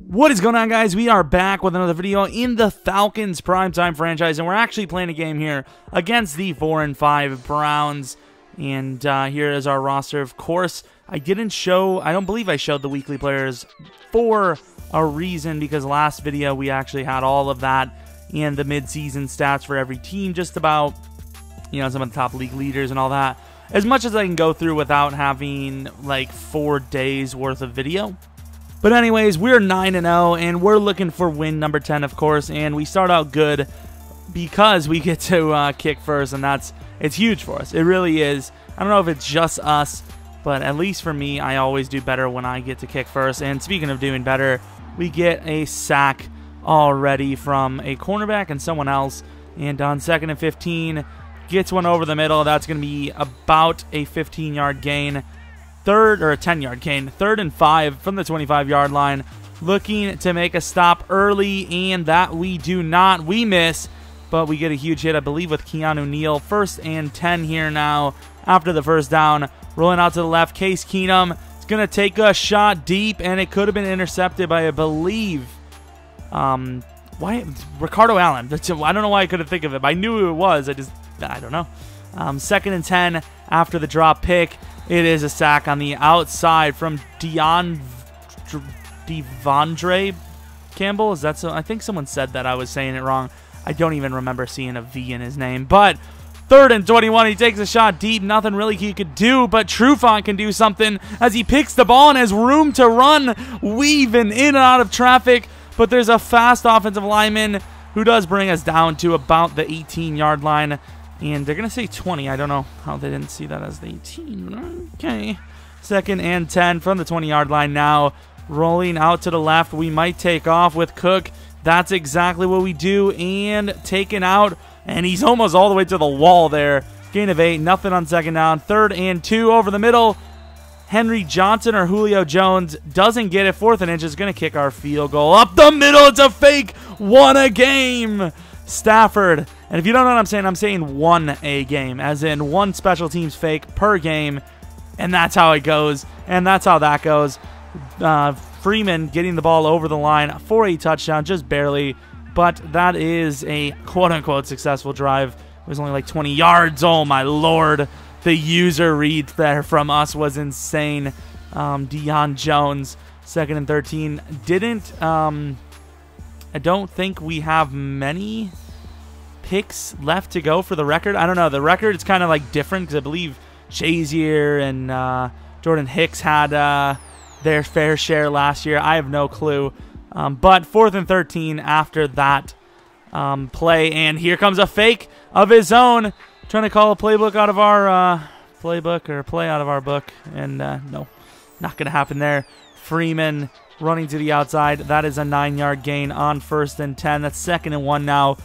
What is going on, guys? We are back with another video in the Falcons Primetime franchise, and we're actually playing a game here against the 4-5 Browns. And here is our roster. Of course, I don't believe I showed the weekly players for a reason, because last video we actually had all of that and the mid-season stats for every team, just about, you know, some of the top league leaders and all that, as much as I can go through without having like 4 days worth of video. But anyways, we're 9-0, and we're looking for win number 10, of course, and we start out good because we get to kick first, and it's huge for us. It really is. I don't know if it's just us, but at least for me, I always do better when I get to kick first. And speaking of doing better, we get a sack already from a cornerback and someone else, and on 2nd and 15, gets one over the middle. That's going to be about a 15-yard gain. 10-yard gain. 3rd and 5 from the 25-yard line. Looking to make a stop early, and that we do not. We miss, but we get a huge hit, I believe, with Keanu Neal. 1st and 10 here now after the first down. Rolling out to the left, Case Keenum is going to take a shot deep, and it could have been intercepted by, I believe, Ricardo Allen. I don't know why I couldn't think of it, but I knew who it was. I don't know. 2nd and 10 after the drop pick. It is a sack on the outside from Devondre Campbell. Is that so? I think someone said that I was saying it wrong. I don't even remember seeing a V in his name. But 3rd and 21, he takes a shot deep. Nothing really he could do, but Trufant can do something as he picks the ball and has room to run, weaving in and out of traffic. But there's a fast offensive lineman who does bring us down to about the 18-yard line. And they're going to say 20. I don't know how they didn't see that as the 18. Okay. 2nd and 10 from the 20-yard line now. Rolling out to the left. We might take off with Cook. That's exactly what we do. And taken out. And he's almost all the way to the wall there. Gain of 8. Nothing on 2nd down. 3rd and 2 over the middle. Henry Johnson or Julio Jones doesn't get it. 4th and inch is going to kick our field goal. Up the middle. It's a fake. Won a game. Stafford. And if you don't know what I'm saying won a game, as in one special teams fake per game, and that's how it goes, and that's how that goes. Freeman getting the ball over the line for a touchdown, just barely, but that is a quote-unquote successful drive. It was only like 20 yards. Oh my lord, the user read there from us was insane. Deion Jones, 2nd and 13, I don't think we have many picks left to go for the record. I don't know. The record is kind of like different, because I believe Shazier and Jordan Hicks had their fair share last year. I have no clue. But 4th and 13 after that play. And here comes a fake of his own. Trying to call a playbook out of our playbook, or play out of our book. And no, not going to happen there. Freeman running to the outside. That is a 9-yard gain on 1st and 10. That's 2nd and 1 now.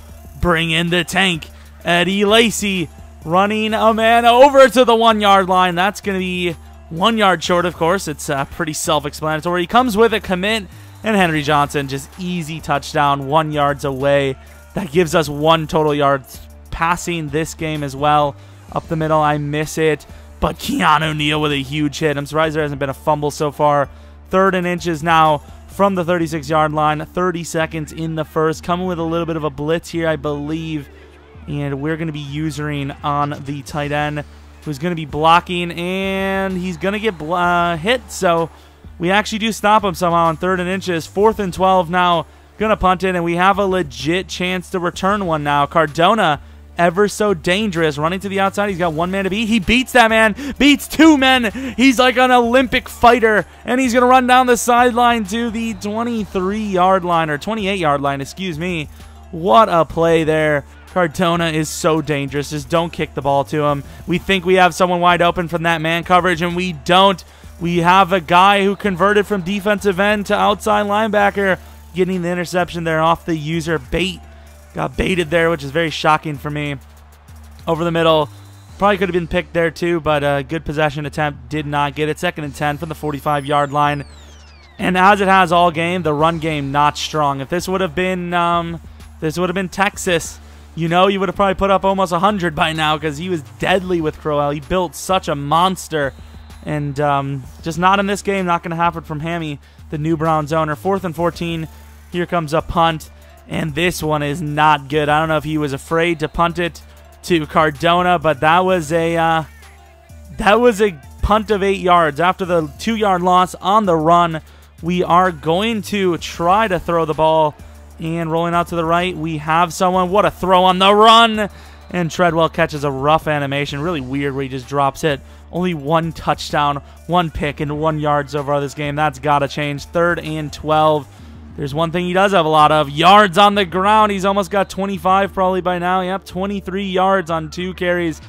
Bring in the tank. Eddie Lacy running a man over to the 1-yard line. That's going to be 1 yard short, of course. It's pretty self-explanatory. He comes with a commit, and Henry Johnson just easy touchdown, 1 yard away. That gives us 1 total yards passing this game as well. Up the middle, I miss it. But Keanu Neal with a huge hit. I'm surprised there hasn't been a fumble so far. 3rd and inches now from the 36-yard line. 30 seconds in the first. Coming with a little bit of a blitz here, I believe. And we're going to be usering on the tight end, who's going to be blocking. And he's going to get hit. So we actually do stop him somehow on 3rd and inches. 4th and 12 now. Going to punt in. And we have a legit chance to return one now. Cardona, ever so dangerous, running to the outside. He's got 1 man to beat. He beats that man, beats 2 men. He's like an Olympic fighter, and he's going to run down the sideline to the 23-yard line, or 28-yard line, excuse me. What a play there. Cardona is so dangerous. Just don't kick the ball to him. We think we have someone wide open from that man coverage, and we don't. We have a guy who converted from defensive end to outside linebacker, getting the interception there off the user bait. Got baited there, which is very shocking for me. Over the middle. Probably could have been picked there too, but a good possession attempt. Did not get it. 2nd and 10 from the 45-yard line. And as it has all game, the run game not strong. If this would have been Texas, you know, you would have probably put up almost 100 by now, because he was deadly with Crowell. He built such a monster. And just not in this game. Not going to happen from Hammy. the New Browns owner. 4th and 14. Here comes a punt, and this one is not good. I don't know if he was afraid to punt it to Cardona, but that was a punt of 8 yards. After the 2-yard loss on the run, we are going to try to throw the ball, and rolling out to the right, we have someone. What a throw on the run, and Treadwell catches a rough animation. Really weird where he just drops it. Only 1 touchdown, 1 pick, and 1 yard so far this game. That's got to change. 3rd and 12. There's one thing he does have a lot of. Yards on the ground. He's almost got 25 probably by now. Yep, 23 yards on 2 carries.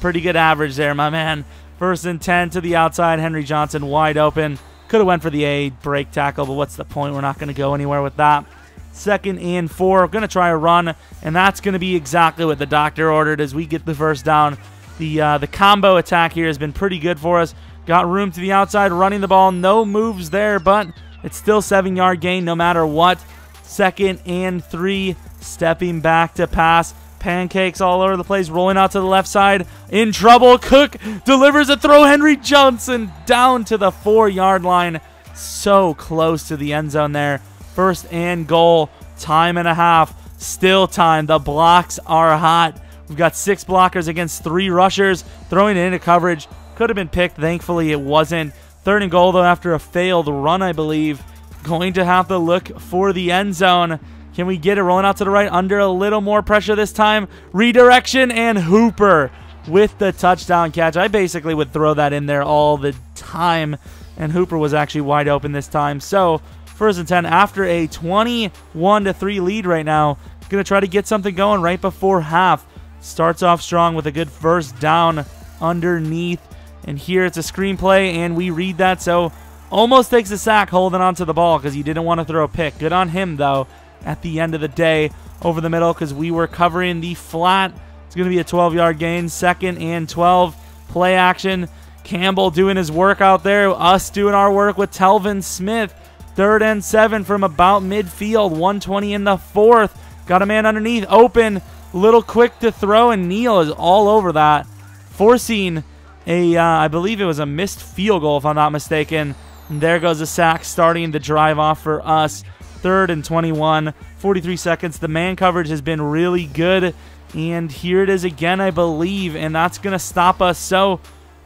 Pretty good average there, my man. 1st and 10 to the outside. Henry Johnson wide open. Could have went for the A break tackle, but what's the point? We're not going to go anywhere with that. 2nd and 4. Going to try a run, and that's going to be exactly what the doctor ordered as we get the first down. The combo attack here has been pretty good for us. Got room to the outside, running the ball. No moves there, but it's still 7-yard gain no matter what. 2nd and 3. Stepping back to pass. Pancakes all over the place. Rolling out to the left side. In trouble. Cook delivers a throw. Henry Johnson down to the 4-yard line. So close to the end zone there. 1st and goal. Time and a half. Still time. The blocks are hot. We've got 6 blockers against 3 rushers. Throwing it into coverage. Could have been picked. Thankfully, it wasn't. 3rd and goal, though, after a failed run, I believe. Going to have to look for the end zone. Can we get it? Rolling out to the right. Under a little more pressure this time. Redirection, and Hooper with the touchdown catch. I basically would throw that in there all the time. And Hooper was actually wide open this time. So, 1st and 10 after a 21-3 lead right now. Going to try to get something going right before half. Starts off strong with a good first down underneath. And here it's a screenplay, and we read that. So almost takes a sack holding onto the ball because he didn't want to throw a pick. Good on him, though, at the end of the day. Over the middle because we were covering the flat. It's going to be a 12-yard gain. 2nd and 12. Play action. Campbell doing his work out there. Us doing our work with Telvin Smith. 3rd and 7 from about midfield. 1:20 in the 4th. Got a man underneath. Open. Little quick to throw, and Neal is all over that, forcing a, I believe it was a missed field goal, if I'm not mistaken. And there goes a sack, starting the drive off for us. 3rd and 21, 43 seconds. The man coverage has been really good, and here it is again, I believe, and that's going to stop us. So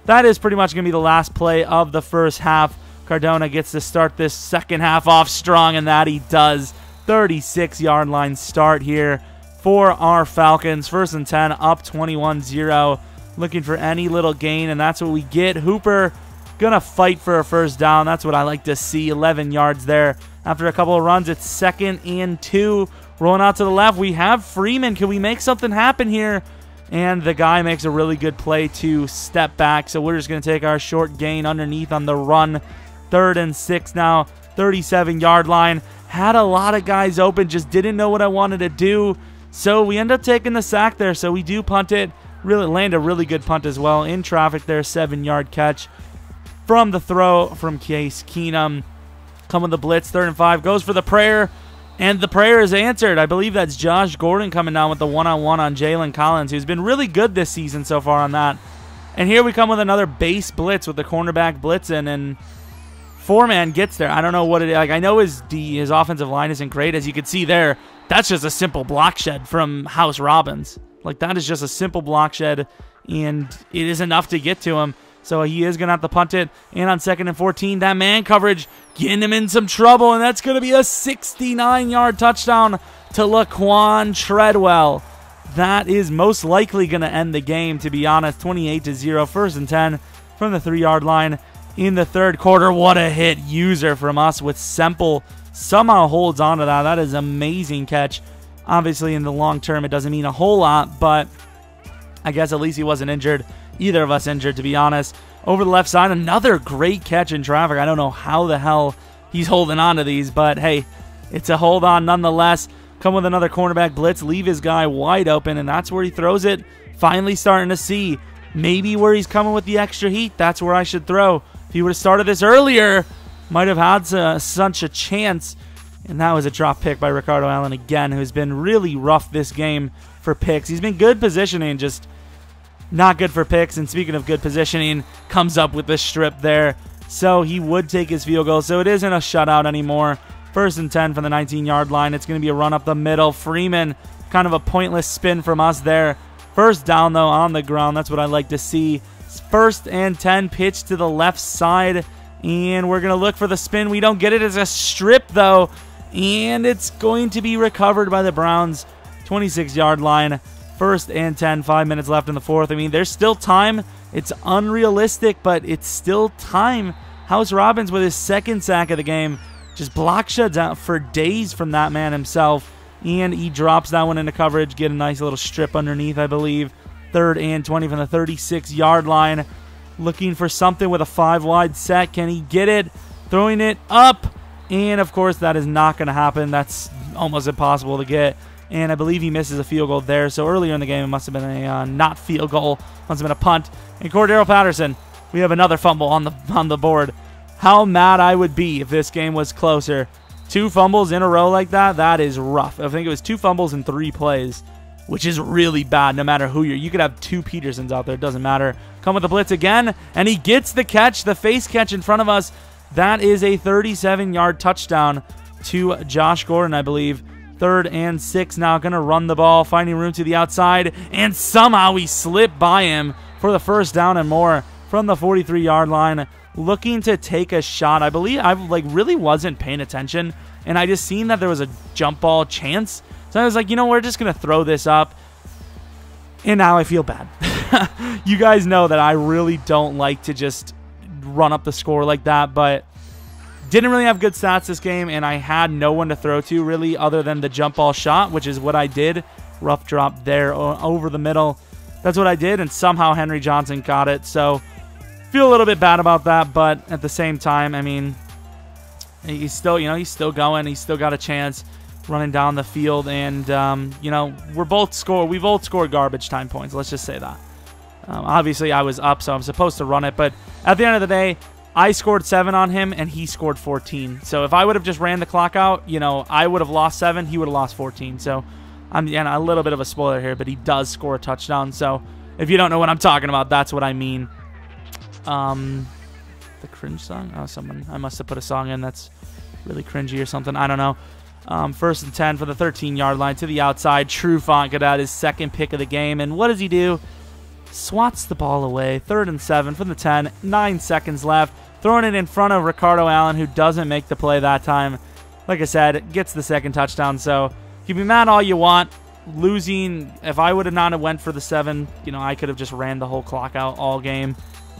that is pretty much going to be the last play of the first half. Cardona gets to start this second half off strong, and that he does. 36-yard line start here for our Falcons. 1st and 10, up 21-0. Looking for any little gain, and that's what we get. Hooper gonna fight for a first down. That's what I like to see. 11 yards there. After a couple of runs, it's 2nd and 2. Rolling out to the left, we have Freeman. Can we make something happen here? And the guy makes a really good play to step back. So we're just gonna take our short gain underneath on the run. 3rd and 6 now. 37-yard line. Had a lot of guys open, just didn't know what I wanted to do. So we end up taking the sack there. So we do punt it. Really land a really good punt as well. In traffic there, 7-yard catch from the throw from Case Keenum. Coming the blitz, 3rd and 5. Goes for the prayer, and the prayer is answered. I believe that's Josh Gordon coming down with the one-on-one on Jalen Collins, who's been really good this season so far on that. And here we come with another base blitz with the cornerback blitzing, and 4-man gets there. I don't know what it is. Like, I know his offensive line isn't great, as you can see there. That's just a simple block shed from House Robbins. Like, that is just a simple block shed, and it is enough to get to him. So he is going to have to punt it. And on 2nd and 14, that man coverage getting him in some trouble, and that's going to be a 69-yard touchdown to Laquan Treadwell. That is most likely going to end the game, to be honest. 28-0, 1st and 10 from the 3-yard line in the 3rd quarter. What a hit user from us with Semple. Somehow holds on to that. That is an amazing catch. Obviously, in the long term, it doesn't mean a whole lot, but I guess at least he wasn't injured. Either of us injured, to be honest. Over the left side, another great catch in traffic. I don't know how the hell he's holding on to these, but hey, it's a hold on nonetheless. Come with another cornerback blitz, leave his guy wide open, and that's where he throws it. Finally starting to see maybe where he's coming with the extra heat. That's where I should throw. If he would have started this earlier, might have had such a chance. And that was a drop pick by Ricardo Allen again, who's been really rough this game for picks. He's been good positioning, just not good for picks. And speaking of good positioning, comes up with the strip there. so he would take his field goal. So it isn't a shutout anymore. 1st and 10 from the 19-yard line. It's going to be a run up the middle. Freeman, kind of a pointless spin from us there. 1st down, though, on the ground. That's what I like to see. 1st and 10, pitch to the left side. And we're going to look for the spin. We don't get it as a strip, though. And it's going to be recovered by the Browns. 26-yard line. 1st and 10, 5 minutes left in the 4th. I mean, there's still time. It's unrealistic, but it's still time. House Robbins with his 2nd sack of the game. Just block shuts out for days from that man himself. And he drops that one into coverage. Get a nice little strip underneath, I believe. 3rd and 20 from the 36-yard line. Looking for something with a 5-wide set. Can he get it? Throwing it up. And, of course, that is not going to happen. That's almost impossible to get. And I believe he misses a field goal there. So earlier in the game, it must have been a not field goal. Must have been a punt. And Cordero Patterson, we have another fumble on the board. How mad I would be if this game was closer. 2 fumbles in a row like that, that is rough. I think it was 2 fumbles in 3 plays, which is really bad no matter who you're. You could have 2 Petersons out there. It doesn't matter. Come with the blitz again, and he gets the catch, the face catch in front of us. That is a 37-yard touchdown to Josh Gordon, I believe. 3rd and 6 now. Going to run the ball, finding room to the outside, and somehow we slip by him for the 1st down and more from the 43-yard line. Looking to take a shot. I believe I really wasn't paying attention, and I just seen that there was a jump ball chance. So I was like, you know, we're just going to throw this up. And now I feel bad. You guys know that I really don't like to just run up the score like that, but didn't really have good stats this game, and I had no one to throw to really other than the jump ball shot, which is what I did. Rough drop there over the middle. That's what I did, and somehow Henry Johnson got it. So feel a little bit bad about that, but at the same time, I mean, he's still, he's still going. He's still got a chance running down the field, and we both scored garbage time points. Let's just say that. Obviously, I was up, so I'm supposed to run it, but at the end of the day, I scored 7 on him, and he scored 14. So if I would have just ran the clock out, I would have lost 7. He would have lost 14. So I'm a little bit of a spoiler here, but he does score a touchdown. So if you don't know what I'm talking about, that's what I mean. The cringe song? Oh, I must have put a song in that's really cringy or something. I don't know. 1st and 10 for the 13-yard line to the outside. Trufant got out his 2nd pick of the game, and what does he do? Swats the ball away. 3rd and 7 from the 10. 9 seconds left. Throwing it in front of Ricardo Allen, who doesn't make the play that time. Like I said, gets the 2nd touchdown. So you can be mad all you want. Losing, if I would have not went for the 7, I could have just ran the whole clock out all game,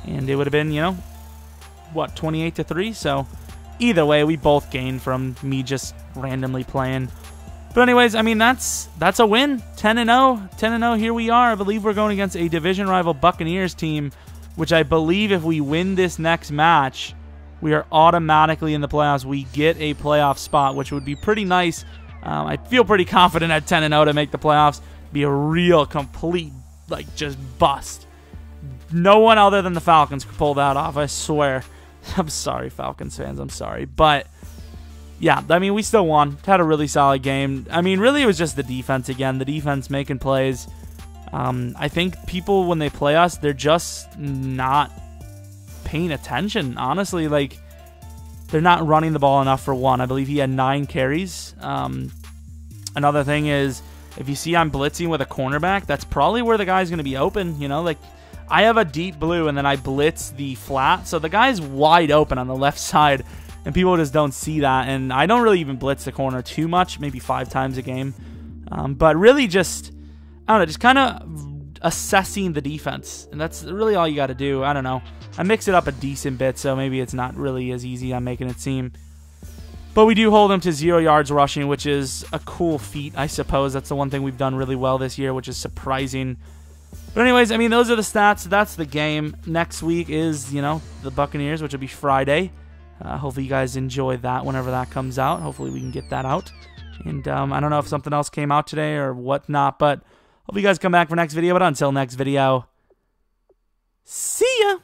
and it would have been, 28-3. So either way, we both gained from me just randomly playing. But anyways, I mean, that's a win. 10-0. 10-0, here we are. I believe we're going against a division rival Buccaneers team, which I believe if we win this next match, we are automatically in the playoffs. We get a playoff spot, which would be pretty nice. I feel pretty confident at 10-0 to make the playoffs. Be a real, complete, just bust. No one other than the Falcons could pull that off, I swear. I'm sorry, Falcons fans. I'm sorry. But yeah, I mean, we still won. Had a really solid game. I mean, really, it was just the defense again. The defense making plays. I think people, when they play us, they're just not paying attention. Honestly, they're not running the ball enough for one. I believe he had 9 carries. Another thing is, if you see I'm blitzing with a cornerback, that's probably where the guy's going to be open. I have a deep blue, and then I blitz the flat. So the guy's wide open on the left side, and people just don't see that. And I don't really even blitz the corner too much, maybe 5 times a game. But really just, I don't know, just kind of assessing the defense. And that's really all you got to do. I don't know. I mix it up a decent bit, so maybe it's not really as easy I'm making it seem. But we do hold him to 0 yards rushing, which is a cool feat, I suppose. That's the one thing we've done really well this year, which is surprising. But anyways, I mean, those are the stats. That's the game. Next week is, the Buccaneers, which will be Friday. Hopefully you guys enjoy that whenever that comes out. Hopefully we can get that out. And I don't know if something else came out today or whatnot, but hope you guys come back for next video. But until next video, see ya!